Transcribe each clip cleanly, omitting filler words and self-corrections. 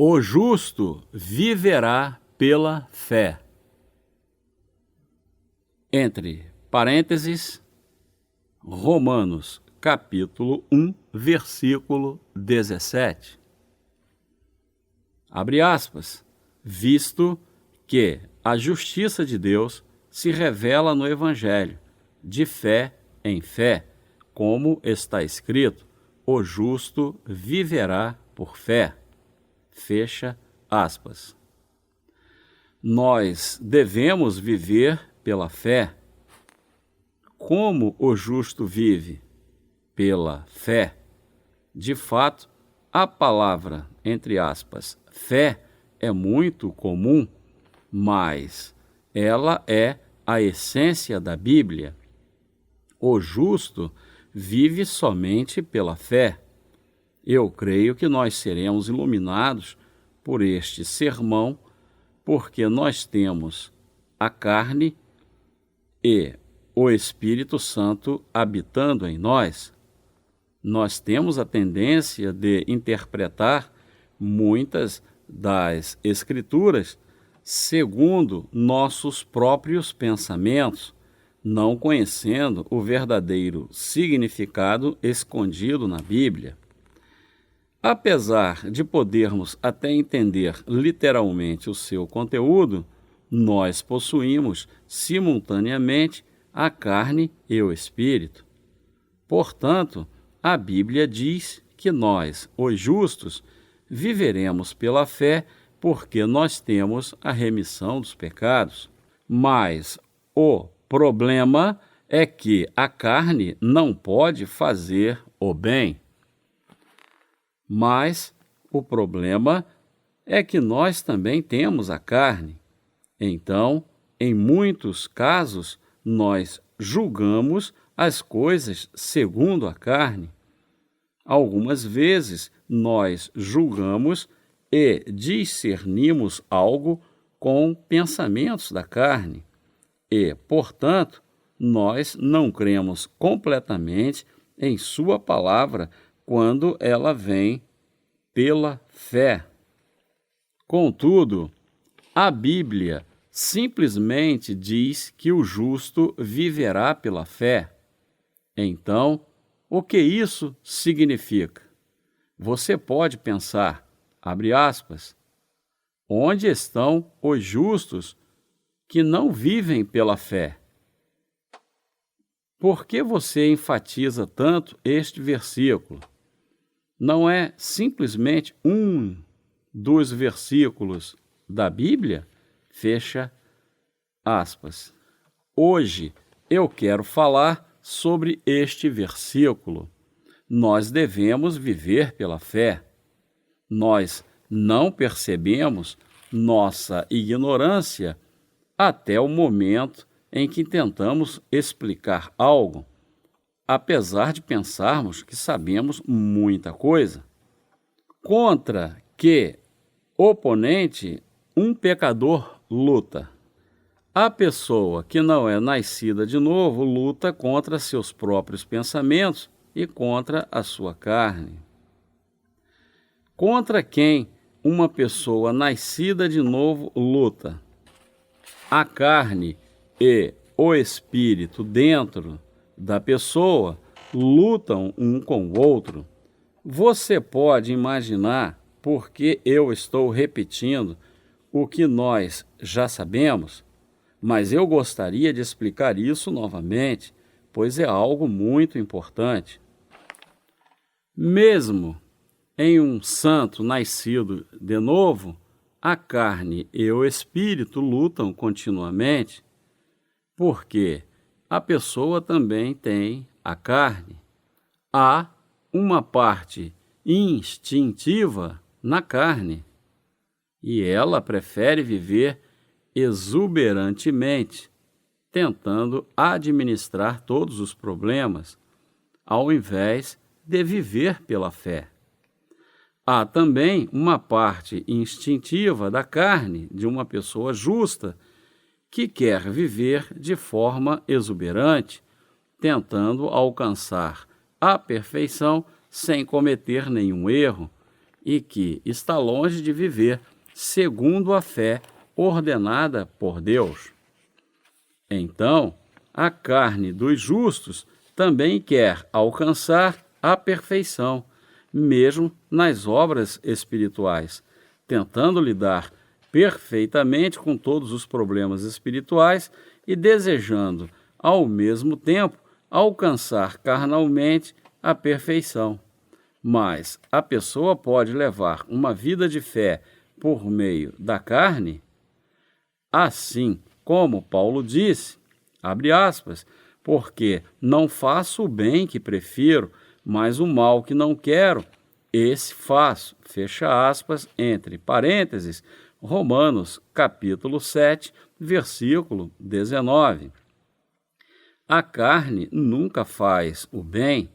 O justo viverá pela fé. Entre parênteses, Romanos, capítulo 1, versículo 17. Abre aspas, visto que a justiça de Deus se revela no Evangelho, de fé em fé, como está escrito, o justo viverá por fé. Fecha aspas. Nós devemos viver pela fé. Como o justo vive? Pela fé. De fato, a palavra, entre aspas, fé é muito comum, mas ela é a essência da Bíblia. O justo vive somente pela fé. Eu creio que nós seremos iluminados por este sermão, porque nós temos a carne e o Espírito Santo habitando em nós. Nós temos a tendência de interpretar muitas das Escrituras segundo nossos próprios pensamentos, não conhecendo o verdadeiro significado escondido na Bíblia. Apesar de podermos até entender literalmente o seu conteúdo, nós possuímos simultaneamente a carne e o espírito. Portanto, a Bíblia diz que nós, os justos, viveremos pela fé porque nós temos a remissão dos pecados. Mas o problema é que a carne não pode fazer o bem. Mas o problema é que nós também temos a carne. Então, em muitos casos, nós julgamos as coisas segundo a carne. Algumas vezes, nós julgamos e discernimos algo com pensamentos da carne. E, portanto, nós não cremos completamente em sua palavra quando ela vem pela fé. Contudo, a Bíblia simplesmente diz que o justo viverá pela fé. Então, o que isso significa? Você pode pensar, abre aspas, onde estão os justos que não vivem pela fé? Por que você enfatiza tanto este versículo? Não é simplesmente um dos versículos da Bíblia? Fecha aspas. Hoje eu quero falar sobre este versículo. Nós devemos viver pela fé. Nós não percebemos nossa ignorância até o momento em que tentamos explicar algo, apesar de pensarmos que sabemos muita coisa. Contra que oponente um pecador luta. A pessoa que não é nascida de novo luta contra seus próprios pensamentos e contra a sua carne. Contra quem uma pessoa nascida de novo luta? A carne e o espírito dentro da pessoa lutam um com o outro. Você pode imaginar por que eu estou repetindo o que nós já sabemos? Mas eu gostaria de explicar isso novamente, pois é algo muito importante. Mesmo em um santo nascido de novo, a carne e o espírito lutam continuamente, porque a pessoa também tem a carne. Há uma parte instintiva na carne, e ela prefere viver exuberantemente, tentando administrar todos os problemas, ao invés de viver pela fé. Há também uma parte instintiva da carne de uma pessoa justa que quer viver de forma exuberante, tentando alcançar a perfeição sem cometer nenhum erro, e que está longe de viver segundo a fé ordenada por Deus. Então, a carne dos justos também quer alcançar a perfeição, mesmo nas obras espirituais, tentando lidar perfeitamente com todos os problemas espirituais e desejando, ao mesmo tempo, alcançar carnalmente a perfeição. Mas a pessoa pode levar uma vida de fé por meio da carne? Assim como Paulo disse, abre aspas, porque não faço o bem que prefiro, mas o mal que não quero, esse faço, fecha aspas, entre parênteses, Romanos capítulo 7, versículo 19. A carne nunca faz o bem.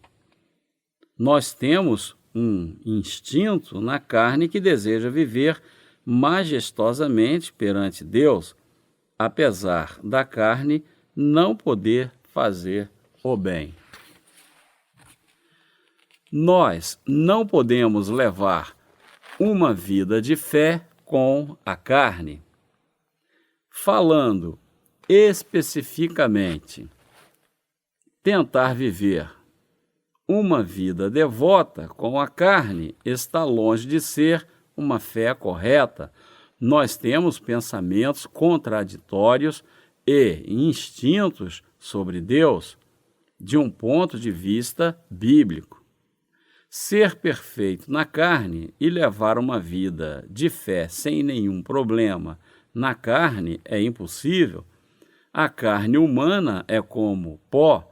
Nós temos um instinto na carne que deseja viver majestosamente perante Deus, apesar da carne não poder fazer o bem. Nós não podemos levar uma vida de fé com a carne. Falando especificamente, tentar viver uma vida devota com a carne está longe de ser uma fé correta. Nós temos pensamentos contraditórios e instintos sobre Deus de um ponto de vista bíblico. Ser perfeito na carne e levar uma vida de fé sem nenhum problema na carne é impossível. A carne humana é como pó.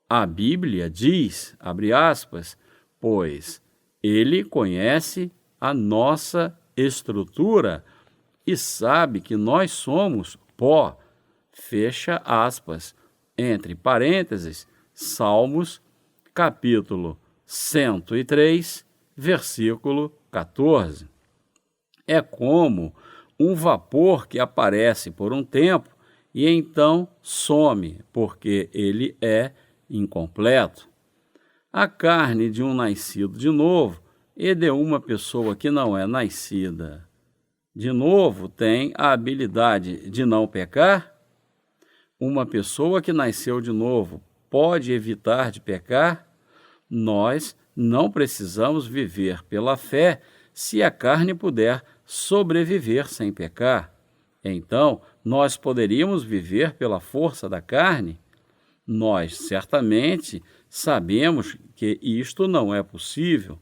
A Bíblia diz, abre aspas, pois ele conhece a nossa estrutura e sabe que nós somos pó, fecha aspas, entre parênteses, Salmos, capítulo 103, versículo 14. É como um vapor que aparece por um tempo e então some, porque ele é incompleto. A carne de um nascido de novo e de uma pessoa que não é nascida de novo tem a habilidade de não pecar? Uma pessoa que nasceu de novo pode evitar de pecar? Nós não precisamos viver pela fé se a carne puder sobreviver sem pecar. Então, nós poderíamos viver pela força da carne? Nós certamente sabemos que isto não é possível.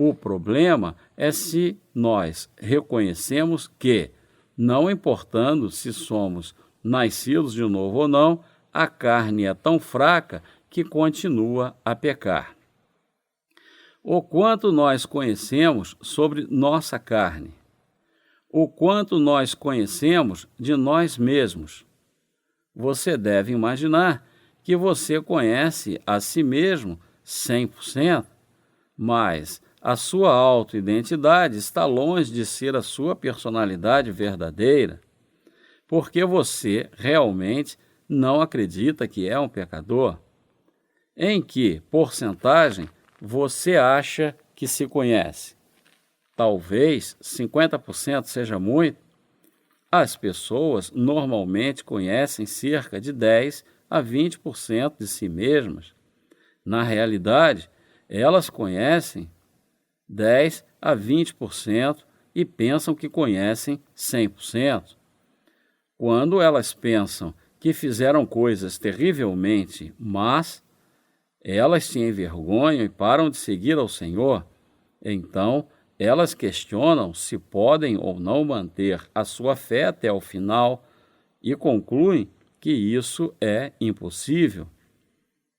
O problema é se nós reconhecemos que, não importando se somos nascidos de novo ou não, a carne é tão fraca que continua a pecar. O quanto nós conhecemos sobre nossa carne? O quanto nós conhecemos de nós mesmos? Você deve imaginar que você conhece a si mesmo 100%, mas a sua autoidentidade está longe de ser a sua personalidade verdadeira, porque você realmente não acredita que é um pecador. Em que porcentagem você acha que se conhece? Talvez 50% seja muito. As pessoas normalmente conhecem cerca de 10 a 20% de si mesmas. Na realidade, elas conhecem 10 a 20% e pensam que conhecem 100%. Quando elas pensam que fizeram coisas terrivelmente más, elas se envergonham e param de seguir ao Senhor. Então, elas questionam se podem ou não manter a sua fé até o final e concluem que isso é impossível.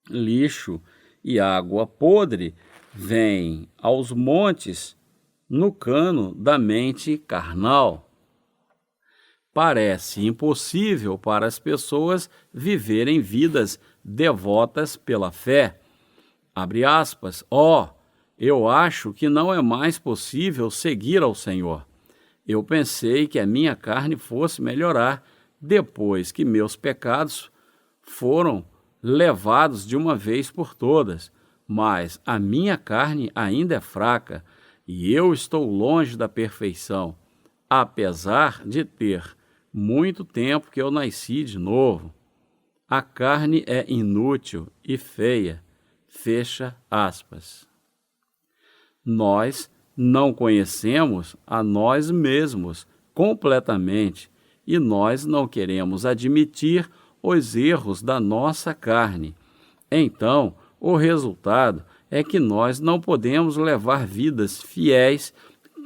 Lixo e água podre vêm aos montes no cano da mente carnal. Parece impossível para as pessoas viverem vidas devotas pela fé. Abre aspas, eu acho que não é mais possível seguir ao Senhor. Eu pensei que a minha carne fosse melhorar depois que meus pecados foram levados de uma vez por todas, mas a minha carne ainda é fraca. e eu estou longe da perfeição, apesar de ter muito tempo que eu nasci de novo. A carne é inútil e feia. Fecha aspas. Nós não conhecemos a nós mesmos completamente e nós não queremos admitir os erros da nossa carne. Então, o resultado é que nós não podemos levar vidas fiéis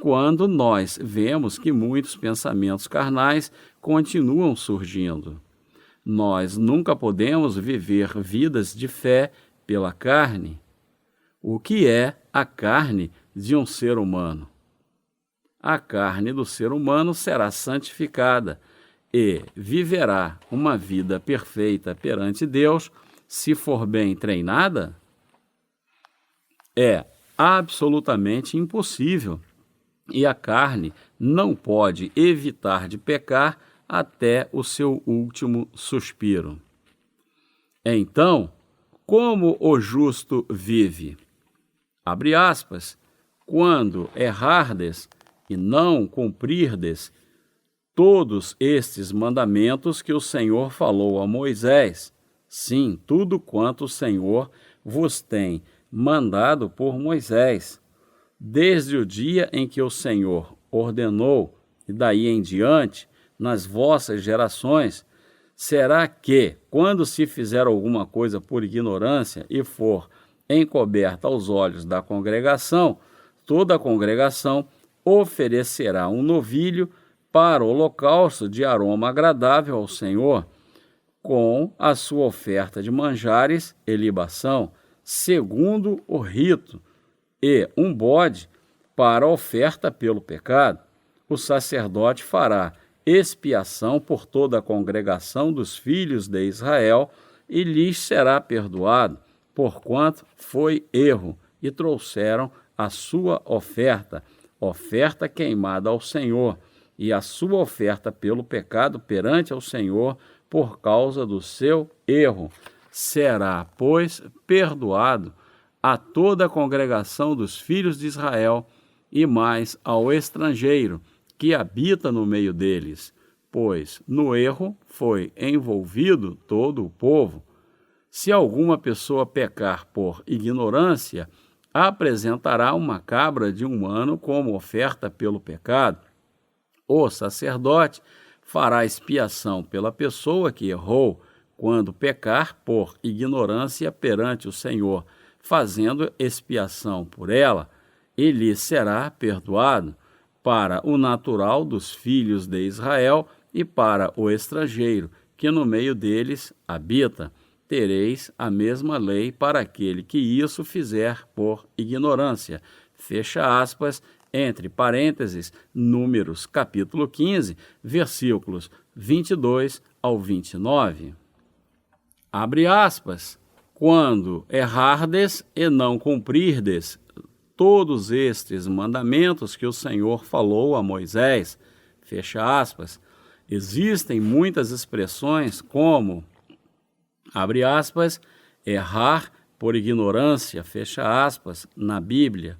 quando nós vemos que muitos pensamentos carnais continuam surgindo. Nós nunca podemos viver vidas de fé pela carne. O que é a carne de um ser humano? A carne do ser humano será santificada e viverá uma vida perfeita perante Deus se for bem treinada? É absolutamente impossível e a carne não pode evitar de pecar até o seu último suspiro. Então, como o justo vive? Abre aspas, quando errardes e não cumprirdes todos estes mandamentos que o Senhor falou a Moisés, sim, tudo quanto o Senhor vos tem mandado por Moisés, desde o dia em que o Senhor ordenou, e daí em diante, nas vossas gerações, será que, quando se fizer alguma coisa por ignorância e for encoberta aos olhos da congregação, toda a congregação oferecerá um novilho para o holocausto de aroma agradável ao Senhor, com a sua oferta de manjares e libação, segundo o rito, e um bode para a oferta pelo pecado. O sacerdote fará expiação por toda a congregação dos filhos de Israel e lhes será perdoado, porquanto foi erro, e trouxeram a sua oferta, oferta queimada ao Senhor, e a sua oferta pelo pecado perante ao Senhor por causa do seu erro. Será, pois, perdoado a toda a congregação dos filhos de Israel e mais ao estrangeiro que habita no meio deles, pois no erro foi envolvido todo o povo. Se alguma pessoa pecar por ignorância, apresentará uma cabra de 1 ano como oferta pelo pecado. O sacerdote fará expiação pela pessoa que errou, quando pecar por ignorância perante o Senhor, fazendo expiação por ela, e lhe será perdoado. Para o natural dos filhos de Israel e para o estrangeiro, que no meio deles habita, tereis a mesma lei para aquele que isso fizer por ignorância. Fecha aspas, entre parênteses, Números capítulo 15, versículos 22 ao 29. Abre aspas, quando errardes e não cumprirdes todos estes mandamentos que o Senhor falou a Moisés, fecha aspas, existem muitas expressões como, abre aspas, errar por ignorância, fecha aspas, na Bíblia.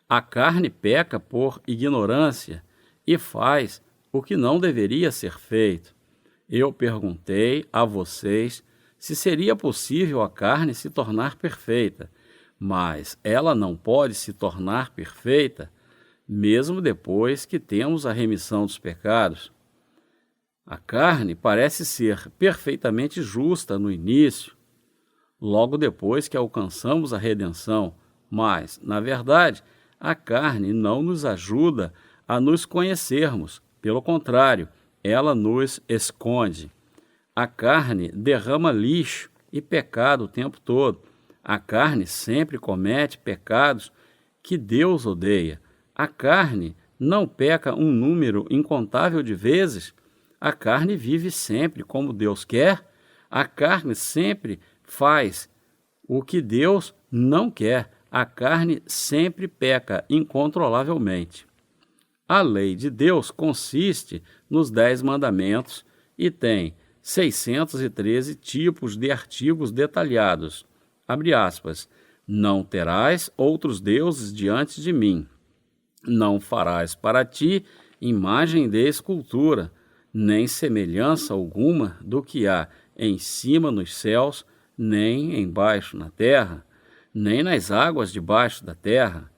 A carne peca por ignorância e faz o que não deveria ser feito. Eu perguntei a vocês se seria possível a carne se tornar perfeita, mas ela não pode se tornar perfeita, mesmo depois que temos a remissão dos pecados. A carne parece ser perfeitamente justa no início, logo depois que alcançamos a redenção, mas, na verdade, a carne não nos ajuda a nos conhecermos, pelo contrário, ela nos esconde. A carne derrama lixo e pecado o tempo todo. A carne sempre comete pecados que Deus odeia. A carne não peca um número incontável de vezes. A carne vive sempre como Deus quer. A carne sempre faz o que Deus não quer. A carne sempre peca incontrolavelmente. A lei de Deus consiste nos 10 mandamentos e tem 613 tipos de artigos detalhados. Abre aspas, não terás outros deuses diante de mim. Não farás para ti imagem de escultura, nem semelhança alguma do que há em cima nos céus, nem embaixo na terra, nem nas águas debaixo da terra.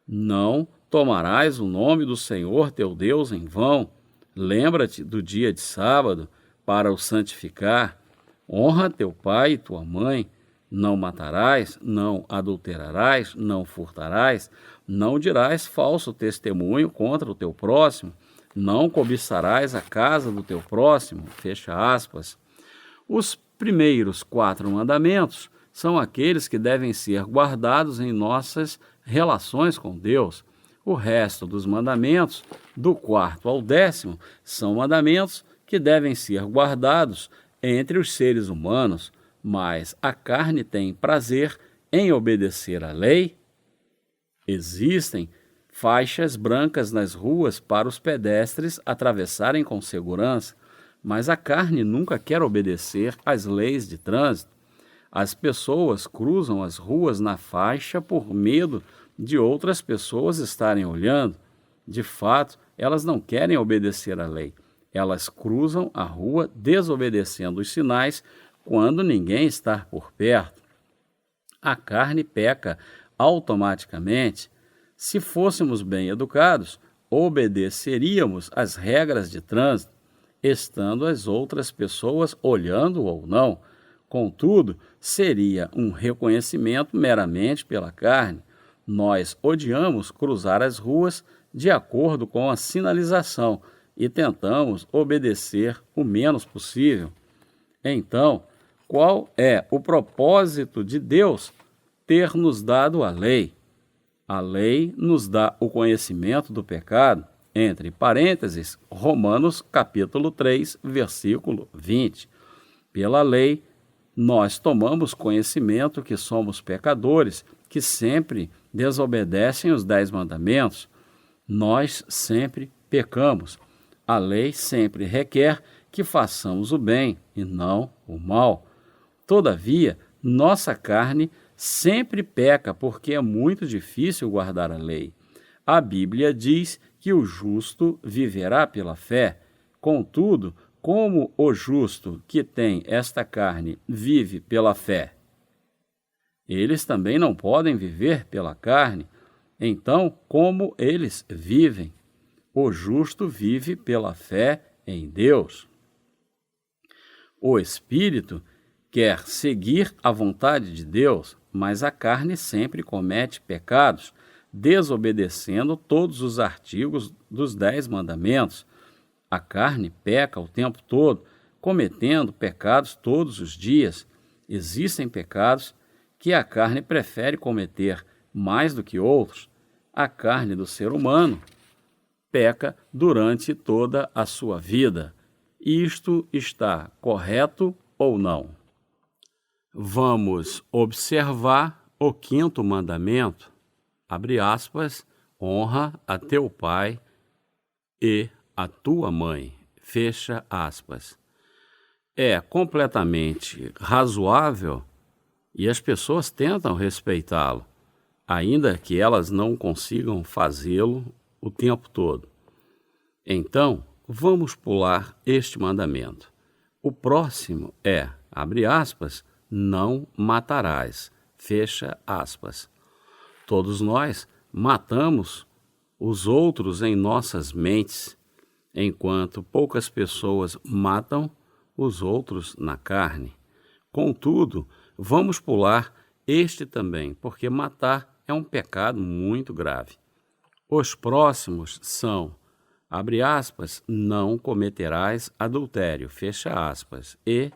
Não tomarás o nome do Senhor teu Deus em vão. Lembra-te do dia de sábado para o santificar. Honra teu pai e tua mãe. Não matarás, não adulterarás, não furtarás, não dirás falso testemunho contra o teu próximo, não cobiçarás a casa do teu próximo. Fecha aspas. Os primeiros 4 mandamentos são aqueles que devem ser guardados em nossas relações com Deus. O resto dos mandamentos, do 4º ao 10º, são mandamentos que devem ser guardados entre os seres humanos, mas a carne tem prazer em obedecer à lei. Existem faixas brancas nas ruas para os pedestres atravessarem com segurança, mas a carne nunca quer obedecer às leis de trânsito. As pessoas cruzam as ruas na faixa por medo de outras pessoas estarem olhando. De fato, elas não querem obedecer à lei. Elas cruzam a rua desobedecendo os sinais quando ninguém está por perto. A carne peca automaticamente. Se fôssemos bem educados, obedeceríamos às regras de trânsito, estando as outras pessoas olhando ou não. Contudo, seria um reconhecimento meramente pela carne. Nós odiamos cruzar as ruas de acordo com a sinalização e tentamos obedecer o menos possível. Então, qual é o propósito de Deus ter nos dado a lei? A lei nos dá o conhecimento do pecado, entre parênteses, Romanos capítulo 3, versículo 20. Pela lei, nós tomamos conhecimento que somos pecadores, que sempre desobedecem os 10 mandamentos. Nós sempre pecamos. A lei sempre requer que façamos o bem e não o mal. Todavia, nossa carne sempre peca porque é muito difícil guardar a lei. A Bíblia diz que o justo viverá pela fé. Contudo, como o justo que tem esta carne vive pela fé? Eles também não podem viver pela carne. Então, como eles vivem? O justo vive pela fé em Deus. O Espírito quer seguir a vontade de Deus, mas a carne sempre comete pecados, desobedecendo todos os artigos dos 10 mandamentos. A carne peca o tempo todo, cometendo pecados todos os dias. Existem pecados que a carne prefere cometer mais do que outros. A carne do ser humano peca durante toda a sua vida. Isto está correto ou não? Vamos observar o 5º mandamento, abre aspas, honra a teu pai e a tua mãe, fecha aspas. É completamente razoável e as pessoas tentam respeitá-lo, ainda que elas não consigam fazê-lo o tempo todo. Então, vamos pular este mandamento. O próximo é, abre aspas, não matarás, fecha aspas. Todos nós matamos os outros em nossas mentes, enquanto poucas pessoas matam os outros na carne. Contudo, vamos pular este também, porque matar é um pecado muito grave. Os próximos são, abre aspas, não cometerás adultério, fecha aspas, e,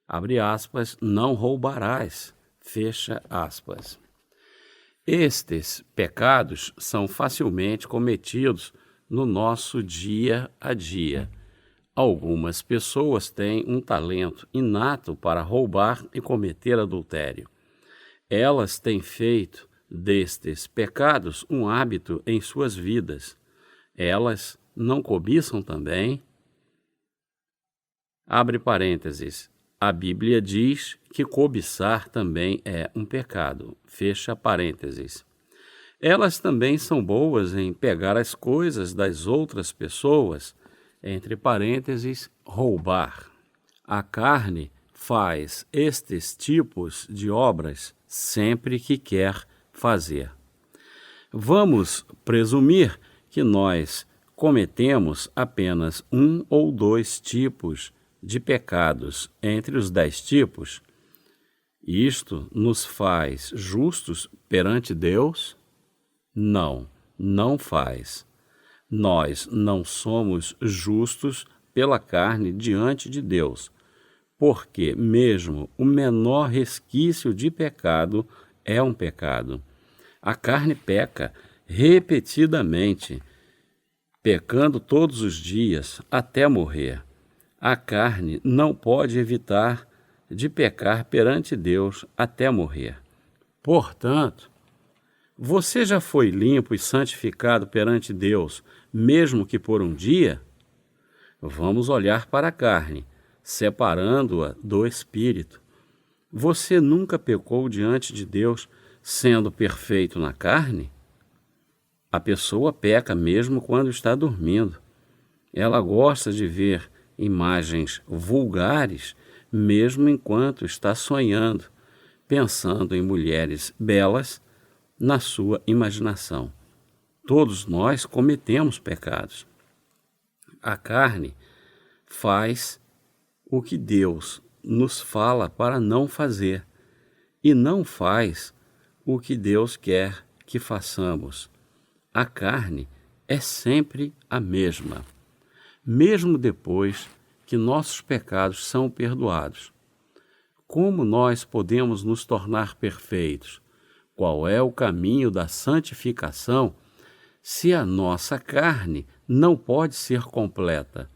abre aspas, não roubarás, fecha aspas. Estes pecados são facilmente cometidos no nosso dia a dia. Algumas pessoas têm um talento inato para roubar e cometer adultério. Elas têm feito destes pecados um hábito em suas vidas. Elas não cobiçam também? Abre parênteses. A Bíblia diz que cobiçar também é um pecado. Fecha parênteses. Elas também são boas em pegar as coisas das outras pessoas, entre parênteses, roubar. A carne faz estes tipos de obras sempre que quer fazer. Vamos presumir que nós cometemos apenas um ou dois tipos de pecados entre os 10 tipos. Isto nos faz justos perante Deus? Não, não faz. Nós não somos justos pela carne diante de Deus, porque mesmo o menor resquício de pecado é um pecado. A carne peca repetidamente, pecando todos os dias até morrer. A carne não pode evitar de pecar perante Deus até morrer. Portanto, você já foi limpo e santificado perante Deus, mesmo que por um dia? Vamos olhar para a carne, separando-a do espírito. Você nunca pecou diante de Deus sendo perfeito na carne? A pessoa peca mesmo quando está dormindo. Ela gosta de ver imagens vulgares mesmo enquanto está sonhando, pensando em mulheres belas na sua imaginação. Todos nós cometemos pecados. A carne faz o que Deus nos fala para não fazer e não faz o que Deus quer que façamos. A carne é sempre a mesma, mesmo depois que nossos pecados são perdoados. Como nós podemos nos tornar perfeitos? Qual é o caminho da santificação se a nossa carne não pode ser completa?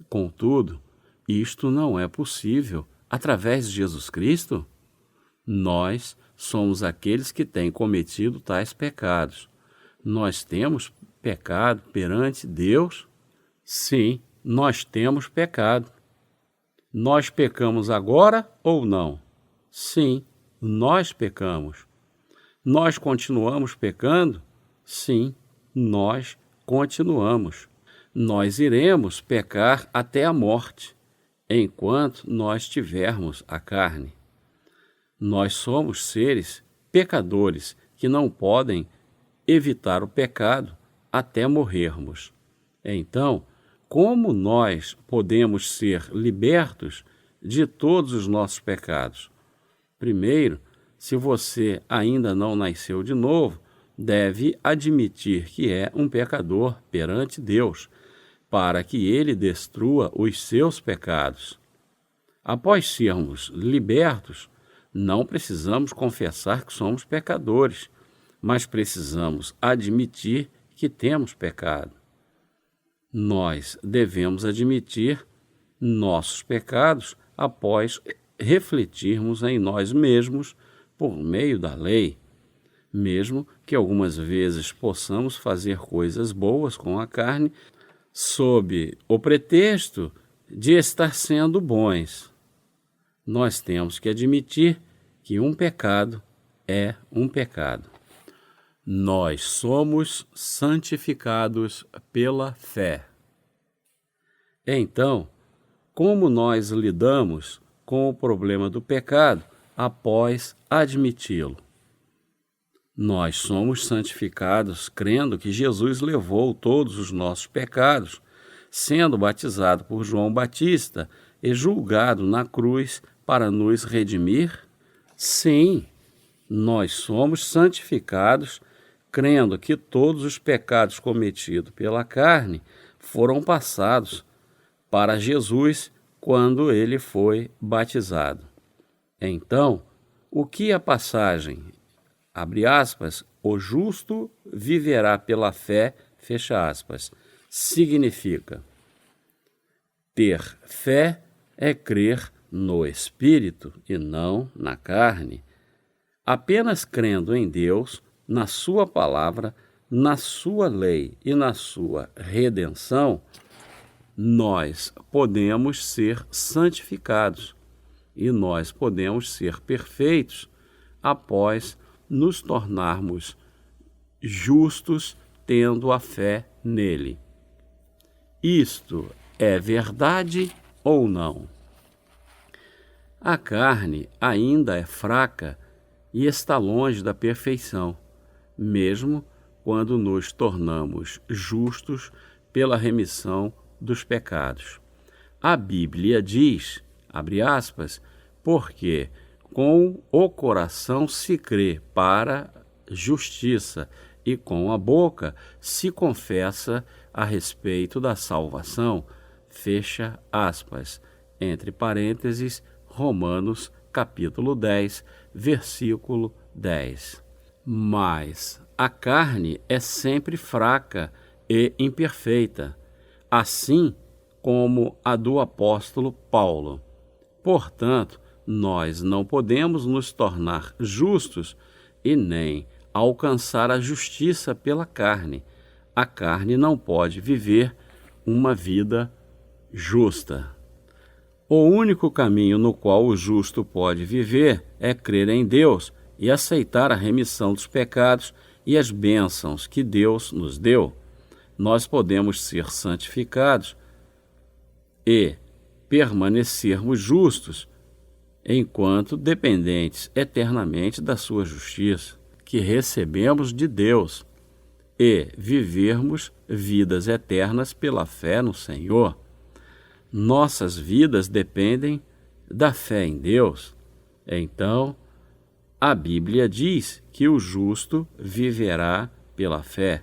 Contudo, isto não é possível através de Jesus Cristo? Nós somos aqueles que têm cometido tais pecados. Nós temos pecado perante Deus? Sim, nós temos pecado. Nós pecamos agora ou não? Sim, nós pecamos. Nós continuamos pecando? Sim, nós continuamos. Nós iremos pecar até a morte, enquanto nós tivermos a carne. Nós somos seres pecadores que não podem evitar o pecado até morrermos. Então, como nós podemos ser libertos de todos os nossos pecados? Primeiro, se você ainda não nasceu de novo, deve admitir que é um pecador perante Deus, para que ele destrua os seus pecados. Após sermos libertos, não precisamos confessar que somos pecadores, mas precisamos admitir que temos pecado. Nós devemos admitir nossos pecados após refletirmos em nós mesmos por meio da lei, mesmo que algumas vezes possamos fazer coisas boas com a carne sob o pretexto de estar sendo bons. Nós temos que admitir que um pecado é um pecado. Nós somos santificados pela fé. Então, como nós lidamos com o problema do pecado após admiti-lo? Nós somos santificados crendo que Jesus levou todos os nossos pecados, sendo batizado por João Batista e julgado na cruz para nos redimir? Sim, nós somos santificados crendo que todos os pecados cometidos pela carne foram passados para Jesus quando ele foi batizado. Então, o que a passagem, abre aspas, o justo viverá pela fé, fecha aspas, significa? Ter fé é crer no Espírito e não na carne. Apenas crendo em Deus, na sua palavra, na sua lei e na sua redenção, nós podemos ser santificados e nós podemos ser perfeitos após nos tornarmos justos tendo a fé nele. Isto é verdade ou não? A carne ainda é fraca e está longe da perfeição, mesmo quando nos tornamos justos pela remissão dos pecados. A Bíblia diz, abre aspas, porque com o coração se crê para justiça e com a boca se confessa a respeito da salvação, fecha aspas, entre parênteses, Romanos capítulo 10, versículo 10. Mas a carne é sempre fraca e imperfeita, assim como a do apóstolo Paulo. Portanto, nós não podemos nos tornar justos e nem alcançar a justiça pela carne. A carne não pode viver uma vida justa. O único caminho no qual o justo pode viver é crer em Deus e aceitar a remissão dos pecados e as bênçãos que Deus nos deu. Nós podemos ser santificados e permanecermos justos enquanto dependentes eternamente da sua justiça, que recebemos de Deus, e vivermos vidas eternas pela fé no Senhor. Nossas vidas dependem da fé em Deus. Então, a Bíblia diz que o justo viverá pela fé.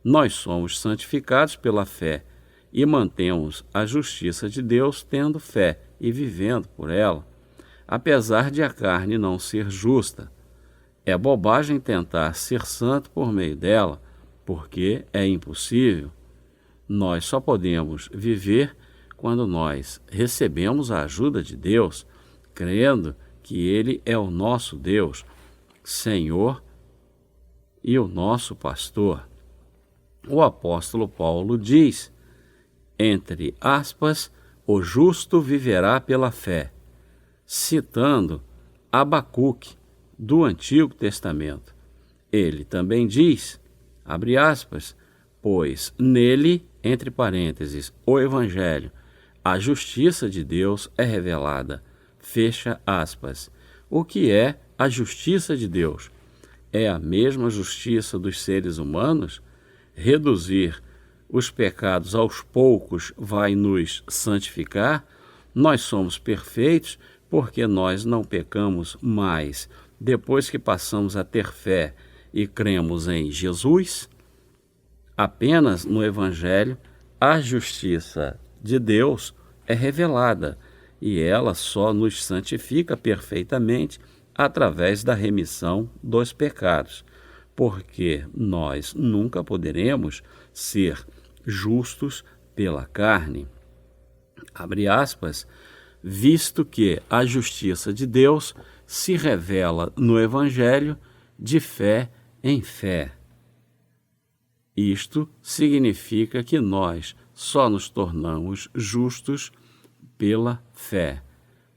Nós somos santificados pela fé e mantemos a justiça de Deus tendo fé e vivendo por ela, apesar de a carne não ser justa. É bobagem tentar ser santo por meio dela, porque é impossível. Nós só podemos viver quando nós recebemos a ajuda de Deus, crendo que Ele é o nosso Deus, Senhor e o nosso pastor. O apóstolo Paulo diz, entre aspas, o justo viverá pela fé, citando Abacuque, do Antigo Testamento. Ele também diz, abre aspas, pois nele, entre parênteses, o Evangelho, a justiça de Deus é revelada, fecha aspas. O que é a justiça de Deus? É a mesma justiça dos seres humanos? Reduzir os pecados aos poucos vai nos santificar? Nós somos perfeitos porque nós não pecamos mais depois que passamos a ter fé e cremos em Jesus? Apenas no Evangelho a justiça de Deus é revelada e ela só nos santifica perfeitamente através da remissão dos pecados, porque nós nunca poderemos ser justos pela carne. Abre aspas, visto que a justiça de Deus se revela no Evangelho de fé em fé. Isto significa que nós só nos tornamos justos pela fé.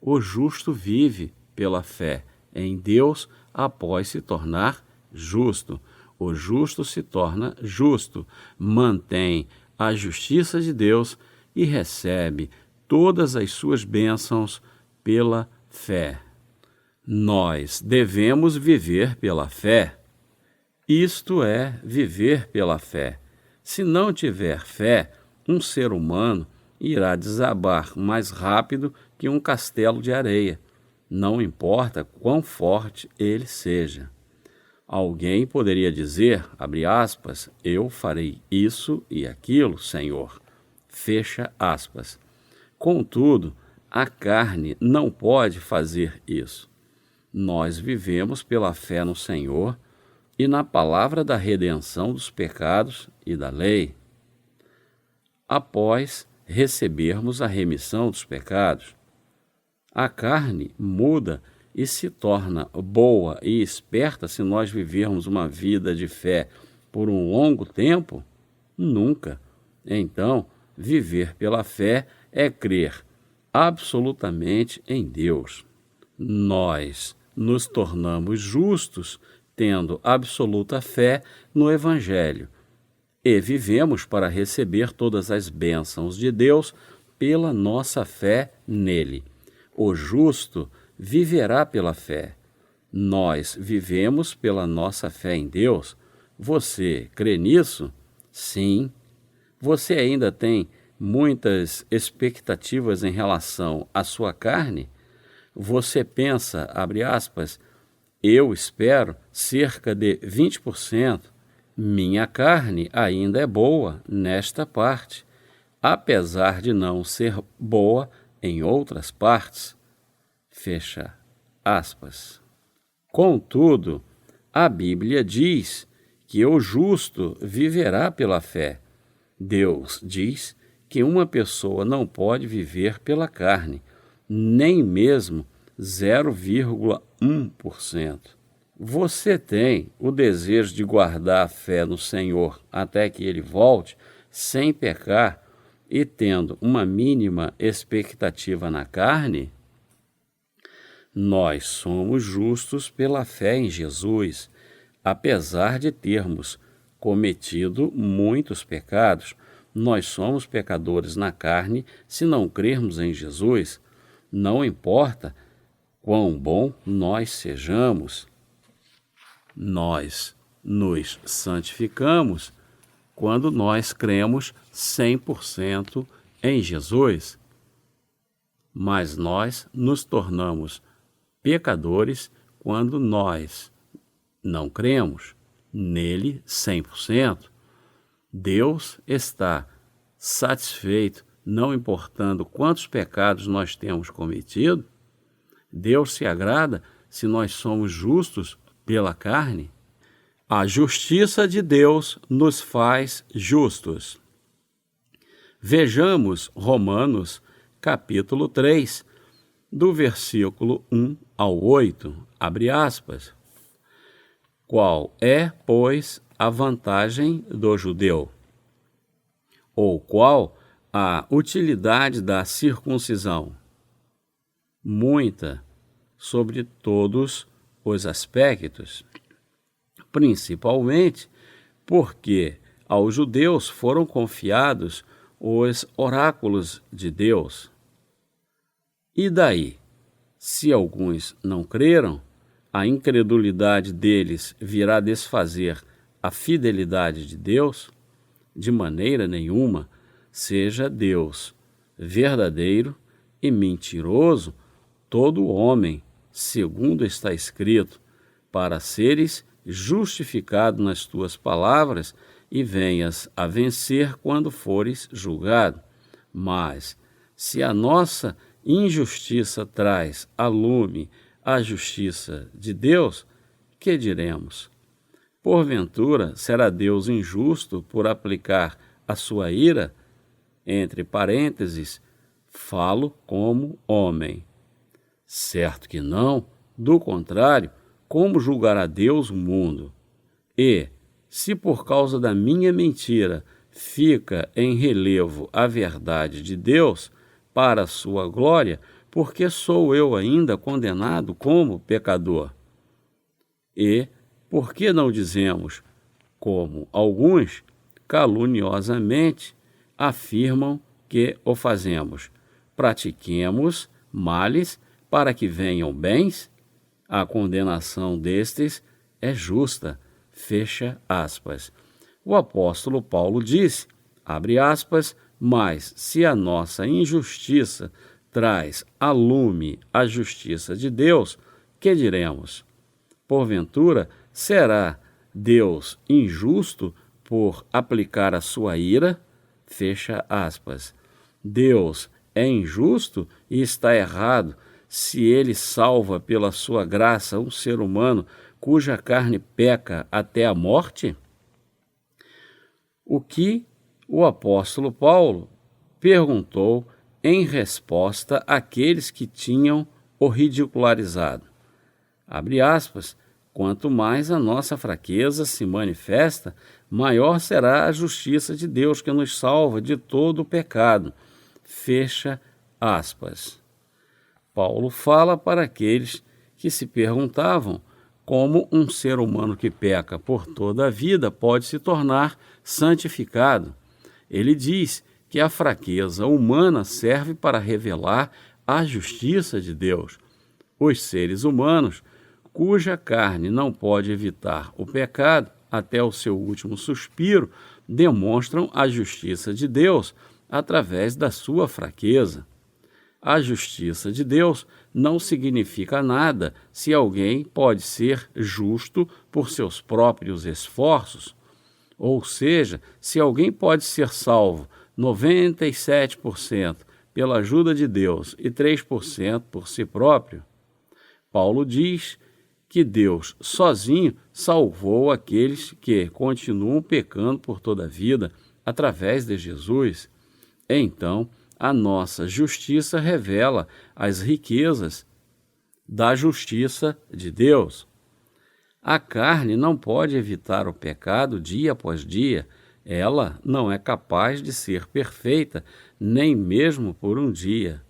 O justo vive pela fé em Deus após se tornar justo. O justo se torna justo, mantém a justiça de Deus e recebe todas as suas bênçãos pela fé. Nós devemos viver pela fé. Isto é viver pela fé. Se não tiver fé, um ser humano irá desabar mais rápido que um castelo de areia, não importa quão forte ele seja. Alguém poderia dizer, abre aspas, eu farei isso e aquilo, Senhor, fecha aspas. Contudo, a carne não pode fazer isso. Nós vivemos pela fé no Senhor e na palavra da redenção dos pecados e da lei. Após recebermos a remissão dos pecados, a carne muda e se torna boa e esperta se nós vivermos uma vida de fé por um longo tempo? Nunca. Então, viver pela fé é crer absolutamente em Deus. Nós nos tornamos justos tendo absoluta fé no Evangelho, e vivemos para receber todas as bênçãos de Deus pela nossa fé nele. O justo viverá pela fé. Nós vivemos pela nossa fé em Deus. Você crê nisso? Sim. Você ainda tem muitas expectativas em relação à sua carne? Você pensa, abre aspas, eu espero cerca de 20%. Minha carne ainda é boa nesta parte, apesar de não ser boa em outras partes. Fecha aspas. Contudo, a Bíblia diz que o justo viverá pela fé. Deus diz que uma pessoa não pode viver pela carne, nem mesmo 0,1%. Você tem o desejo de guardar a fé no Senhor até que Ele volte, sem pecar e tendo uma mínima expectativa na carne? Nós somos justos pela fé em Jesus, apesar de termos cometido muitos pecados. Nós somos pecadores na carne se não crermos em Jesus. Não importa quão bom nós sejamos, nós nos santificamos quando nós cremos 100% em Jesus. Mas nós nos tornamos pecadores quando nós não cremos nele 100%. Deus está satisfeito, não importando quantos pecados nós temos cometido. Deus se agrada se nós somos justos pela carne. A justiça de Deus nos faz justos. Vejamos Romanos, capítulo 3, do versículo 1 ao 8, abre aspas. Qual é, pois, a vantagem do judeu? Ou qual a utilidade da circuncisão? Muita, sobre todos os aspectos, principalmente porque aos judeus foram confiados os oráculos de Deus. E daí, se alguns não creram, a incredulidade deles virá desfazer a fidelidade de Deus? De maneira nenhuma, seja Deus verdadeiro e mentiroso, todo homem, segundo está escrito, para seres justificado nas tuas palavras e venhas a vencer quando fores julgado. Mas, se a nossa injustiça traz a lume a justiça de Deus, que diremos? Porventura, será Deus injusto por aplicar a sua ira? Entre parênteses, falo como homem. Certo que não, do contrário, como julgará Deus o mundo? E, se por causa da minha mentira fica em relevo a verdade de Deus, para a sua glória, porque sou eu ainda condenado como pecador? E, por que não dizemos, como alguns caluniosamente afirmam que o fazemos? Pratiquemos males para que venham bens? A condenação destes é justa. Fecha aspas. O apóstolo Paulo disse, abre aspas, mas se a nossa injustiça traz a lume a justiça de Deus, que diremos? Porventura, será Deus injusto por aplicar a sua ira? Fecha aspas. Deus é injusto e está errado se ele salva pela sua graça um ser humano cuja carne peca até a morte? O que o apóstolo Paulo perguntou em resposta àqueles que tinham o ridicularizado. Abre aspas, quanto mais a nossa fraqueza se manifesta, maior será a justiça de Deus que nos salva de todo o pecado. Fecha aspas. Paulo fala para aqueles que se perguntavam como um ser humano que peca por toda a vida pode se tornar santificado. Ele diz que a fraqueza humana serve para revelar a justiça de Deus. Os seres humanos, cuja carne não pode evitar o pecado até o seu último suspiro, demonstram a justiça de Deus através da sua fraqueza. A justiça de Deus não significa nada se alguém pode ser justo por seus próprios esforços. Ou seja, se alguém pode ser salvo 97% pela ajuda de Deus e 3% por si próprio. Paulo diz que Deus sozinho salvou aqueles que continuam pecando por toda a vida através de Jesus. Então, a nossa justiça revela as riquezas da justiça de Deus. A carne não pode evitar o pecado dia após dia. Ela não é capaz de ser perfeita, nem mesmo por um dia.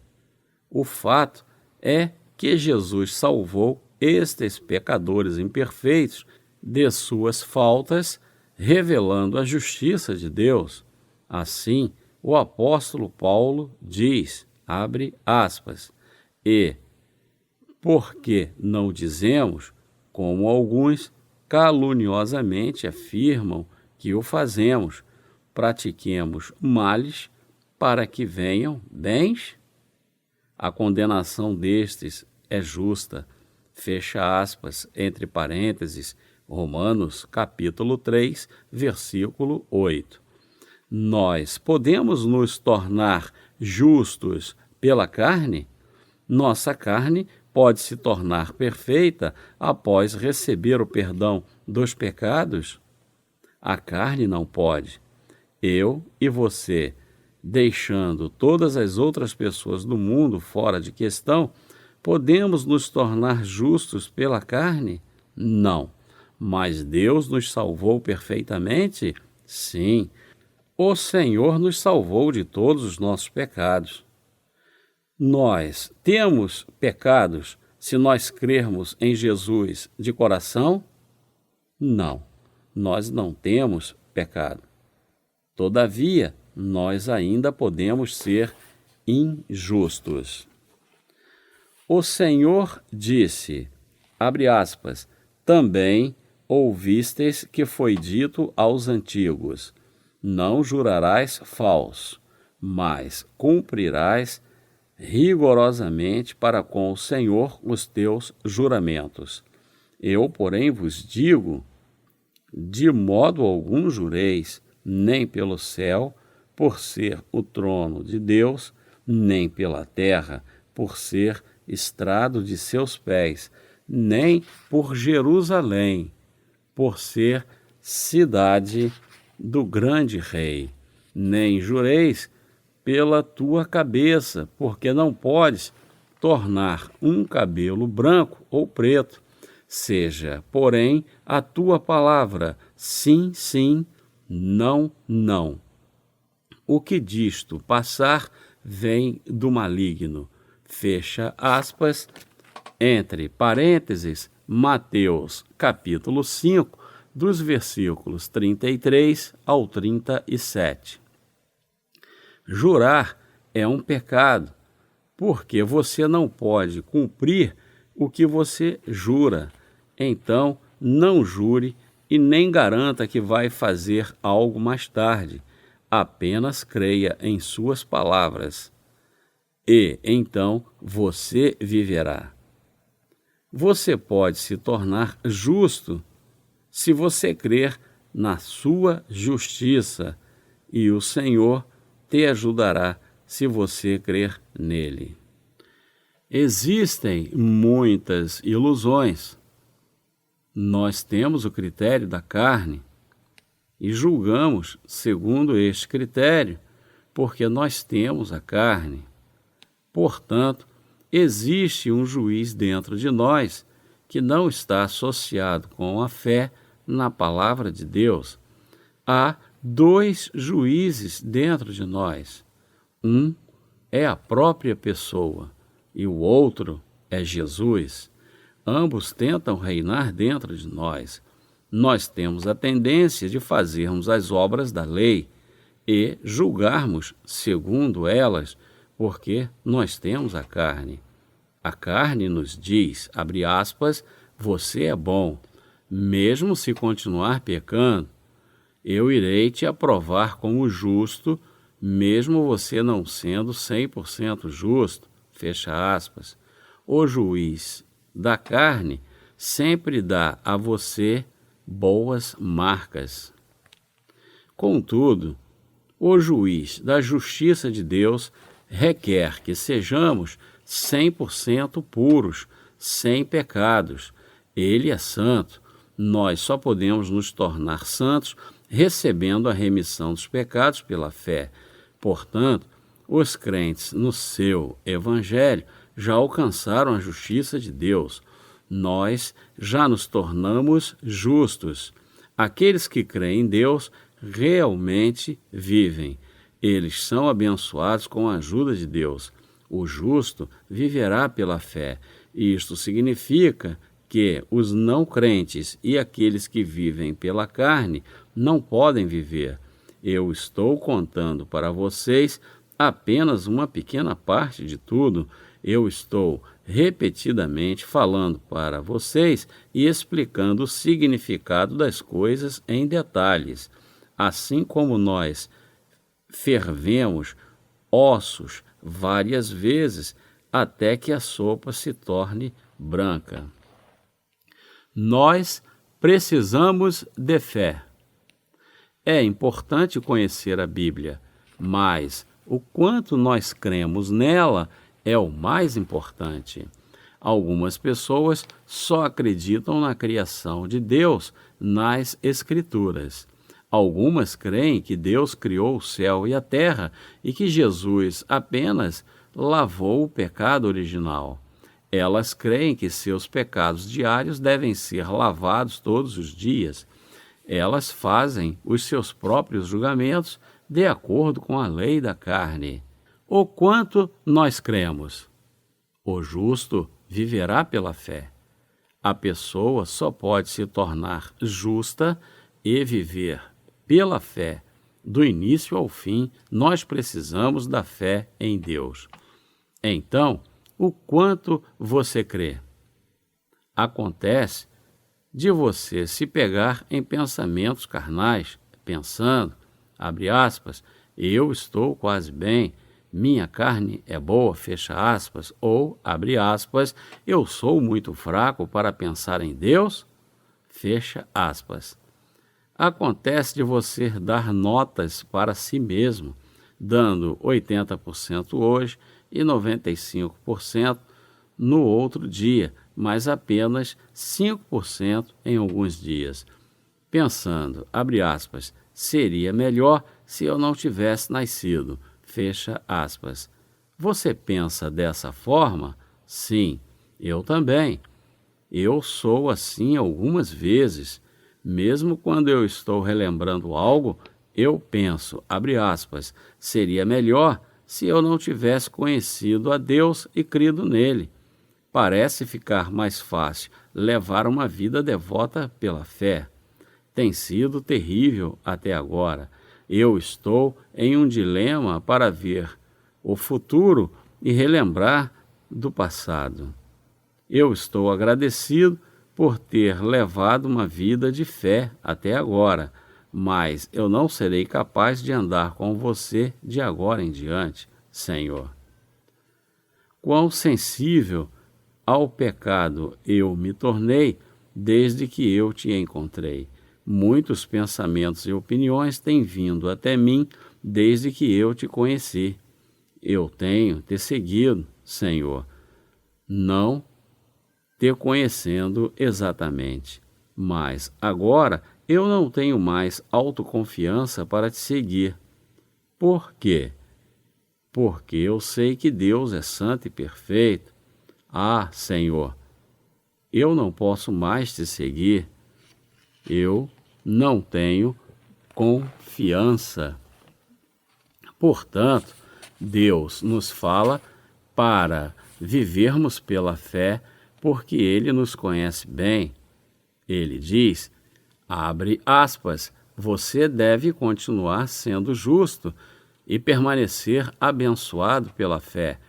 O fato é que Jesus salvou estes pecadores imperfeitos de suas faltas, revelando a justiça de Deus. Assim, o apóstolo Paulo diz, abre aspas, e, porque não dizemos, como alguns caluniosamente afirmam que o fazemos, pratiquemos males para que venham bens? A condenação destes é justa, fecha aspas, entre parênteses, Romanos capítulo 3, versículo 8. Nós podemos nos tornar justos pela carne? Nossa carne pode se tornar perfeita após receber o perdão dos pecados? A carne não pode. Eu e você, deixando todas as outras pessoas do mundo fora de questão, podemos nos tornar justos pela carne? Não. Mas Deus nos salvou perfeitamente? Sim. O Senhor nos salvou de todos os nossos pecados. Nós temos pecados se nós crermos em Jesus de coração? Não, nós não temos pecado. Todavia, nós ainda podemos ser injustos. O Senhor disse, abre aspas, também ouvistes que foi dito aos antigos, não jurarás falso, mas cumprirás rigorosamente para com o Senhor os teus juramentos. Eu, porém, vos digo, de modo algum jureis, nem pelo céu, por ser o trono de Deus, nem pela terra, por ser estrado de seus pés, nem por Jerusalém, por ser cidade do grande rei. Nem jureis pela tua cabeça, porque não podes tornar um cabelo branco ou preto. Seja, porém, a tua palavra sim, sim, não, não. O que disto passar vem do maligno. Fecha aspas, entre parênteses, Mateus capítulo 5, dos versículos 33 ao 37. Jurar é um pecado, porque você não pode cumprir o que você jura. Então, não jure e nem garanta que vai fazer algo mais tarde. Apenas creia em suas palavras. E, então, você viverá. Você pode se tornar justo se você crer na sua justiça, e o Senhor te ajudará se você crer nele. Existem muitas ilusões. Nós temos o critério da carne e julgamos segundo este critério, porque nós temos a carne. Portanto, existe um juiz dentro de nós que não está associado com a fé na palavra de Deus. Há dois juízes dentro de nós. Um é a própria pessoa e o outro é Jesus. Ambos tentam reinar dentro de nós. Nós temos a tendência de fazermos as obras da lei e julgarmos segundo elas, porque nós temos a carne. A carne nos diz, abre aspas, você é bom, mesmo se continuar pecando, eu irei te aprovar como justo, mesmo você não sendo 100% justo, fecha aspas. O juiz da carne sempre dá a você boas marcas. Contudo, o juiz da justiça de Deus requer que sejamos 100% puros, sem pecados. Ele é santo. Nós só podemos nos tornar santos recebendo a remissão dos pecados pela fé. Portanto, os crentes no seu evangelho já alcançaram a justiça de Deus. Nós já nos tornamos justos. Aqueles que creem em Deus realmente vivem. Eles são abençoados com a ajuda de Deus. O justo viverá pela fé. Isto significa que os não crentes e aqueles que vivem pela carne não podem viver. Eu estou contando para vocês apenas uma pequena parte de tudo. Eu estou repetidamente falando para vocês e explicando o significado das coisas em detalhes. Assim como nós fervemos ossos várias vezes até que a sopa se torne branca. Nós precisamos de fé. É importante conhecer a Bíblia, mas o quanto nós cremos nela é o mais importante. Algumas pessoas só acreditam na criação de Deus nas Escrituras. Algumas creem que Deus criou o céu e a terra e que Jesus apenas lavou o pecado original. Elas creem que seus pecados diários devem ser lavados todos os dias. Elas fazem os seus próprios julgamentos de acordo com a lei da carne. O quanto nós cremos? O justo viverá pela fé. A pessoa só pode se tornar justa e viver pela fé. Do início ao fim, nós precisamos da fé em Deus. Então, o quanto você crê? Acontece de você se pegar em pensamentos carnais, pensando, abre aspas, eu estou quase bem, minha carne é boa, fecha aspas, ou, abre aspas, eu sou muito fraco para pensar em Deus, fecha aspas. Acontece de você dar notas para si mesmo, dando 80% hoje e 95% no outro dia, mas apenas 5% em alguns dias. Pensando, abre aspas, seria melhor se eu não tivesse nascido, fecha aspas. Você pensa dessa forma? Sim, eu também. Eu sou assim algumas vezes. Mesmo quando eu estou relembrando algo, eu penso, abre aspas, seria melhor se eu não tivesse conhecido a Deus e crido nele. Parece ficar mais fácil levar uma vida devota pela fé. Tem sido terrível até agora. Eu estou em um dilema para ver o futuro e relembrar do passado. Eu estou agradecido por ter levado uma vida de fé até agora, mas eu não serei capaz de andar com você de agora em diante, Senhor. Quão sensível ao pecado eu me tornei desde que eu te encontrei. Muitos pensamentos e opiniões têm vindo até mim desde que eu te conheci. Eu tenho te seguido, Senhor, não te conhecendo exatamente, mas agora eu não tenho mais autoconfiança para te seguir. Por quê? Porque eu sei que Deus é santo e perfeito. Ah, Senhor, eu não posso mais te seguir. Eu não tenho confiança. Portanto, Deus nos fala para vivermos pela fé, porque ele nos conhece bem. Ele diz, abre aspas, você deve continuar sendo justo e permanecer abençoado pela fé.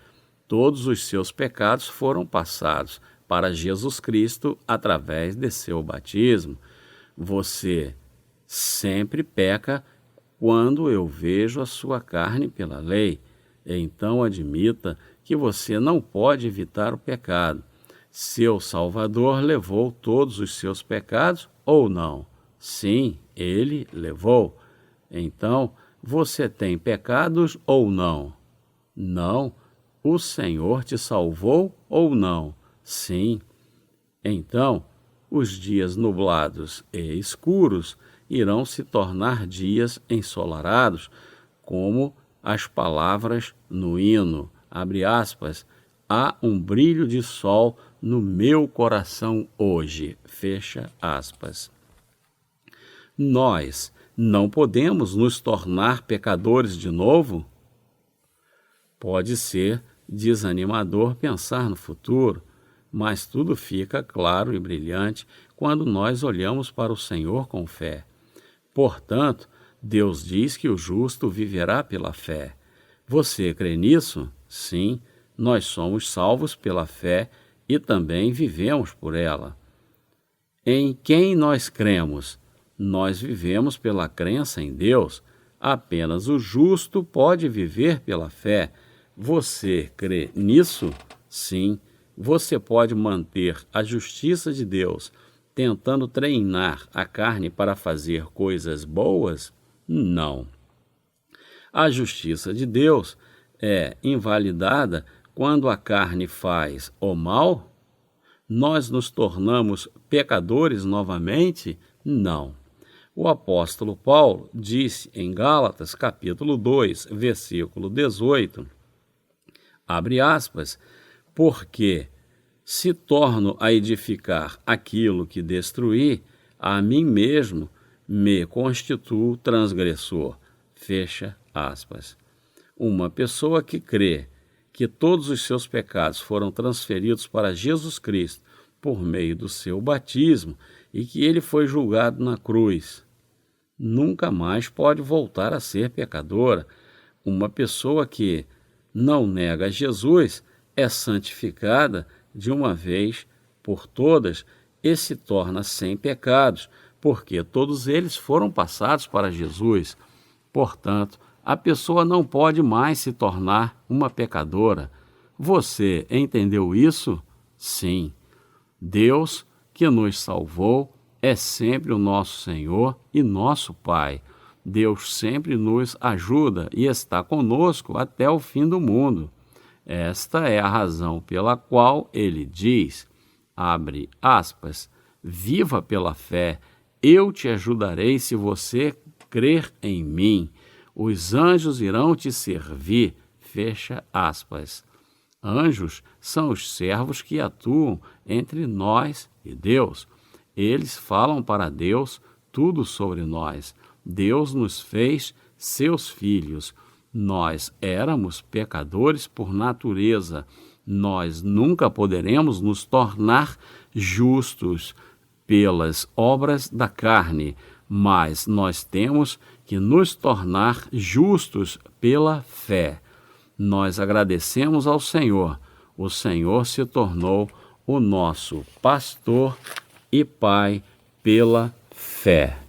Todos os seus pecados foram passados para Jesus Cristo através de seu batismo. Você sempre peca quando eu vejo a sua carne pela lei. Então admita que você não pode evitar o pecado. Seu Salvador levou todos os seus pecados ou não? Sim, ele levou. Então, você tem pecados ou não? Não. O Senhor te salvou ou não? Sim. Então, os dias nublados e escuros irão se tornar dias ensolarados, como as palavras no hino, abre aspas, há um brilho de sol no meu coração hoje, fecha aspas. Nós não podemos nos tornar pecadores de novo? Pode ser desanimador pensar no futuro, mas tudo fica claro e brilhante quando nós olhamos para o Senhor com fé. Portanto, Deus diz que o justo viverá pela fé. Você crê nisso? Sim, nós somos salvos pela fé e também vivemos por ela. Em quem nós cremos? Nós vivemos pela crença em Deus. Apenas o justo pode viver pela fé. Você crê nisso? Sim. Você pode manter a justiça de Deus tentando treinar a carne para fazer coisas boas? Não. A justiça de Deus é invalidada quando a carne faz o mal? Nós nos tornamos pecadores novamente? Não. O apóstolo Paulo disse em Gálatas, capítulo 2, versículo 18, abre aspas, porque se torno a edificar aquilo que destruí, a mim mesmo me constituo transgressor, fecha aspas. Uma pessoa que crê que todos os seus pecados foram transferidos para Jesus Cristo por meio do seu batismo e que ele foi julgado na cruz, nunca mais pode voltar a ser pecadora. Uma pessoa que não nega Jesus é santificada de uma vez por todas e se torna sem pecados, porque todos eles foram passados para Jesus. Portanto, a pessoa não pode mais se tornar uma pecadora. Você entendeu isso? Sim. Deus, que nos salvou, é sempre o nosso Senhor e nosso Pai. Deus sempre nos ajuda e está conosco até o fim do mundo. Esta é a razão pela qual ele diz, abre aspas, viva pela fé, eu te ajudarei se você crer em mim. Os anjos irão te servir, fecha aspas. Anjos são os servos que atuam entre nós e Deus. Eles falam para Deus tudo sobre nós. Deus nos fez seus filhos. Nós éramos pecadores por natureza. Nós nunca poderemos nos tornar justos pelas obras da carne, mas nós temos que nos tornar justos pela fé. Nós agradecemos ao Senhor. O Senhor se tornou o nosso pastor e Pai pela fé.